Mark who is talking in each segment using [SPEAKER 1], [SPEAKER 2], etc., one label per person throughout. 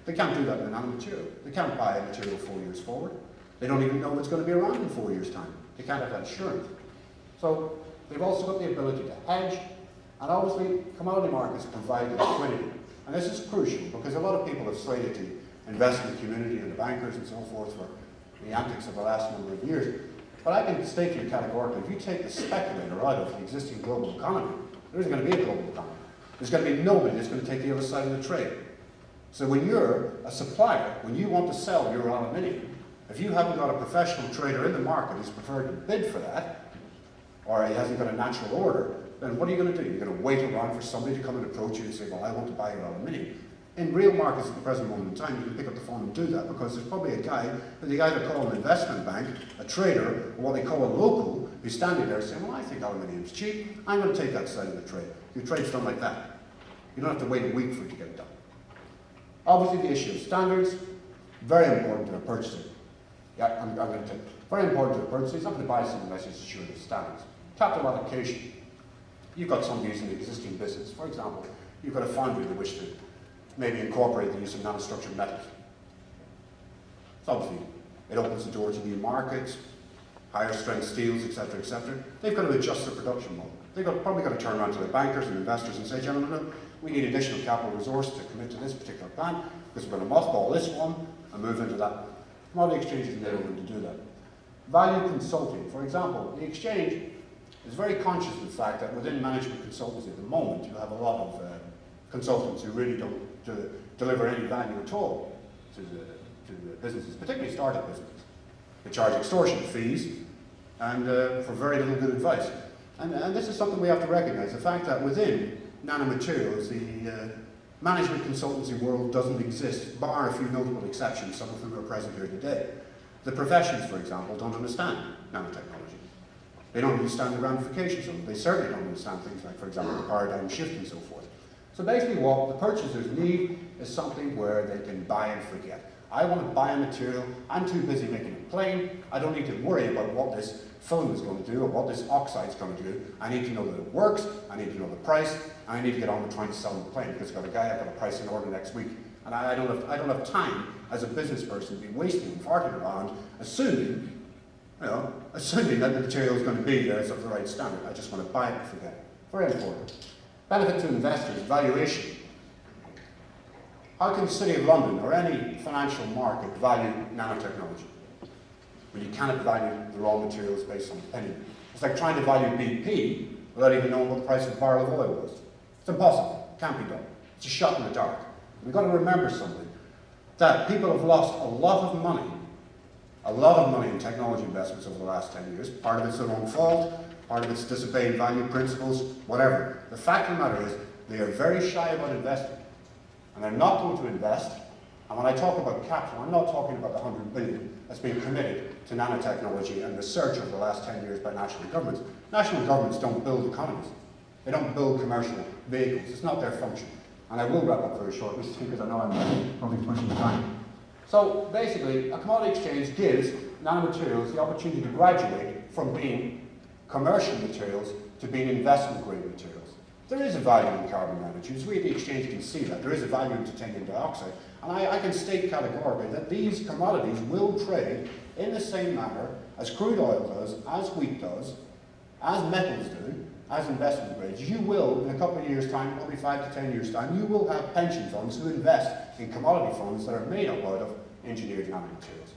[SPEAKER 1] They can't do that in a nanomaterial. They can't buy a material 4 years forward. They don't even know if it's going to be around in 4 years' time. They can't have that assurance. So they've also got the ability to hedge, and obviously commodity markets provide the liquidity. And this is crucial because a lot of people have slated the investment community and the bankers and so forth for the antics of the last number of years. But I can state to you categorically, if you take the speculator out of the existing global economy, there isn't going to be a global economy. There's going to be nobody that's going to take the other side of the trade. So when you're a supplier, when you want to sell your aluminium, if you haven't got a professional trader in the market who's prepared to bid for that, or he hasn't got a natural order, then what are you going to do? You're going to wait around for somebody to come and approach you and say, well, I want to buy your aluminium. In real markets at the present moment in time, you can pick up the phone and do that because there's probably a guy that they either call an investment bank, a trader, or what they call a local, who's standing there saying, well, I think aluminium's cheap, I'm going to take that side of the trade. Your trade's done like that. You don't have to wait a week for it to get done. Obviously, the issue of standards, very important to a purchaser. Yeah, I'm going to take very important to a purchaser. He's not going to buy something unless he's assured of standards. Capital allocation. You've got somebody using the existing business. For example, you've got a foundry that wish to maybe incorporate the use of nanostructured metals. So obviously, it opens the door to new markets, higher strength steels, etc., etc. They've got to adjust their production model. They've probably got to turn around to their bankers and investors and say, gentlemen, look, we need additional capital resource to commit to this particular plant because we're going to mothball this one and move into that one. Commodity exchanges enable them to do that. Value consulting. For example, the exchange is very conscious of the fact that within management consultancy at the moment, you have a lot of consultants who really don't deliver any value at all to the businesses, particularly startup businesses. They charge extortion fees and for very little good advice. And this is something we have to recognize, the fact that within nanomaterials, the management consultancy world doesn't exist, bar a few notable exceptions, some of whom are present here today. The professions, for example, don't understand nanotechnology. They don't understand the ramifications of it. They certainly don't understand things like, for example, the paradigm shift and so forth. So basically what the purchasers need is something where they can buy and forget. I want to buy a material, I'm too busy making a plane, I don't need to worry about what this film is going to do or what this oxide is going to do. I need to know that it works, I need to know the price, and I need to get on with trying to sell the plane because I've got a guy, I've got a price in order next week. And I don't have time as a business person to be wasting and farting around assuming that the material is going to be there as of the right standard. I just want to buy it and forget it. Very important. Benefit to investors, valuation. How can the City of London or any financial market value nanotechnology? Well, you cannot value the raw materials based on opinion. It's like trying to value BP without even knowing what the price of a barrel of oil was. It's impossible. It can't be done. It's a shot in the dark. We've got to remember something, that people have lost a lot of money in technology investments over the last 10 years. Part of it's their own fault, part of it's disobeying value principles, whatever. The fact of the matter is, they are very shy about investing. And they're not going to invest. And when I talk about capital, I'm not talking about the 100 billion that's been committed to nanotechnology and research over the last 10 years by national governments. National governments don't build economies. They don't build commercial vehicles. It's not their function. And I will wrap up very shortly because I know I'm probably pushing the time. So basically, a commodity exchange gives nanomaterials the opportunity to graduate from being commercial materials to being investment grade materials. There is a value in carbon nanotubes. We at the exchange can see that. There is a value in titanium dioxide. And I can state categorically that these commodities will trade in the same manner as crude oil does, as wheat does, as metals do, as investment grades. You will, in a couple of years' time, probably 5 to 10 years' time, you will have pension funds who invest in commodity funds that are made up out of engineered nanomaterials.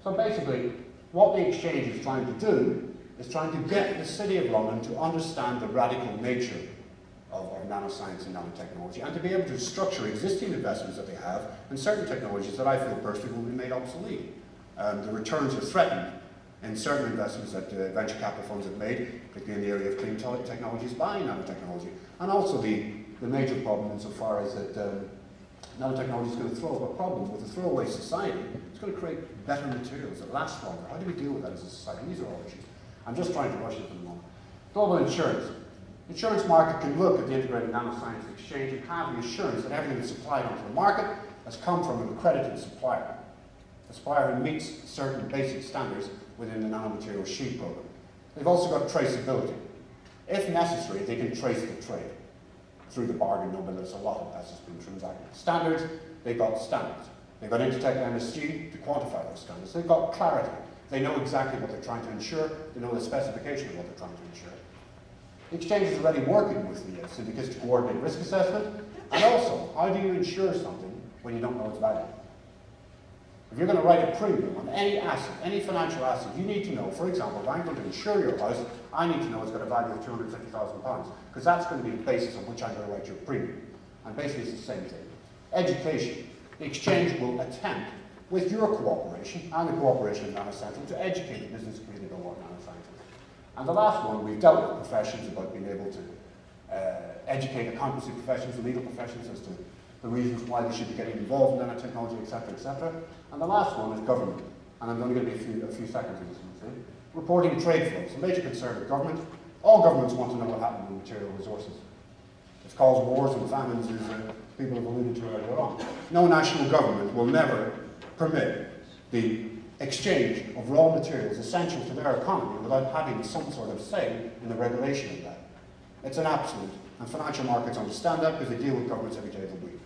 [SPEAKER 1] So basically, what the exchange is trying to do is trying to get the City of London to understand the radical nature of nanoscience and nanotechnology and to be able to structure existing investments that they have in certain technologies that I feel personally will be made obsolete. The returns are threatened in certain investments that venture capital funds have made, particularly in the area of clean technologies, buying nanotechnology. And also the major problem insofar as that nanotechnology is going to throw up a problem with a throwaway society. It's going to create better materials that last longer. How do we deal with that as a society? These are all issues. I'm just trying to rush it at the moment. Global insurance. The insurance market can look at the integrated nanoscience exchange and have the assurance that everything that's supplied onto the market has come from an accredited supplier. A supplier who meets certain basic standards within the nanomaterial sheet program. They've also got traceability. If necessary, they can trace the trade through the bargain number that's allotted as has been transacted. Standards, they've got standards. They've got Intertech and MSG to quantify those standards. They've got clarity. They know exactly what they're trying to ensure. They know the specification of what they're trying to ensure. The exchange is already working with the syndicates to coordinate risk assessment. And also, how do you insure something when you don't know its value? If you're going to write a premium on any asset, any financial asset, you need to know, for example, if I'm going to insure your house, I need to know it's got a value of £250,000, because that's going to be the basis on which I'm going to write your premium. And basically it's the same thing. Education. The exchange will attempt, with your cooperation and the cooperation of NanoCentral, to educate the business community about what nanoscience is. And the last one, we've dealt with professions about being able to educate accountancy professions and legal professions as to the reasons why they should be getting involved in nanotechnology, etc., etc. And the last one is government. And I'm only going to be a few seconds in this one. See? Reporting trade flows. A major concern of government. All governments want to know what happened with material resources. It's caused wars and famines, as people have alluded to earlier on. No national government will never permit the exchange of raw materials essential to their economy without having some sort of say in the regulation of that. It's an absolute, and financial markets understand that because they deal with governments every day of the week.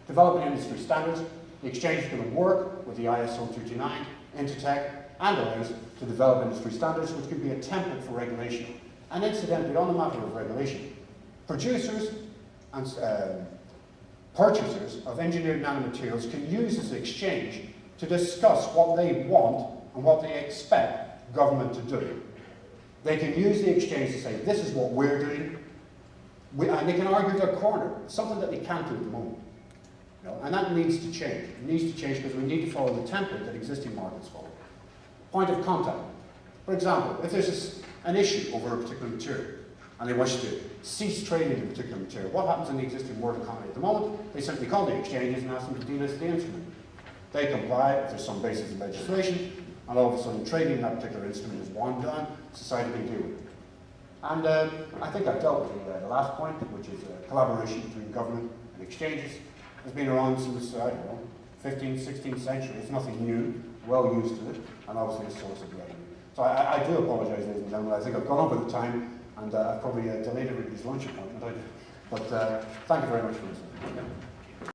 [SPEAKER 1] Developing industry standards, the exchange is going to work with the ISO 229, Intertech, and others to develop industry standards which can be a template for regulation. And incidentally, on the matter of regulation, producers and purchasers of engineered nanomaterials can use this exchange to discuss what they want and what they expect government to do. They can use the exchange to say, this is what we're doing, and they can argue their corner, something that they can't do at the moment. You know, and that needs to change. It needs to change because we need to follow the template that existing markets follow. Point of contact. For example, if there's an issue over a particular material, and they wish to cease trading in a particular material, what happens in the existing world economy at the moment? They simply call the exchanges and ask them to delist the instrument. They comply if there's some basis in legislation, and all of a sudden trading in that particular instrument is wound down, society can deal with it. And I think I've dealt with the last point, which is collaboration between government and exchanges. It's been around since, I don't know, 15th, 16th century. It's nothing new, well used to it, and obviously a source of revenue. So I do apologise, ladies and gentlemen. I think I've gone over the time, and I've probably delayed everybody's lunch appointment. But thank you very much for listening.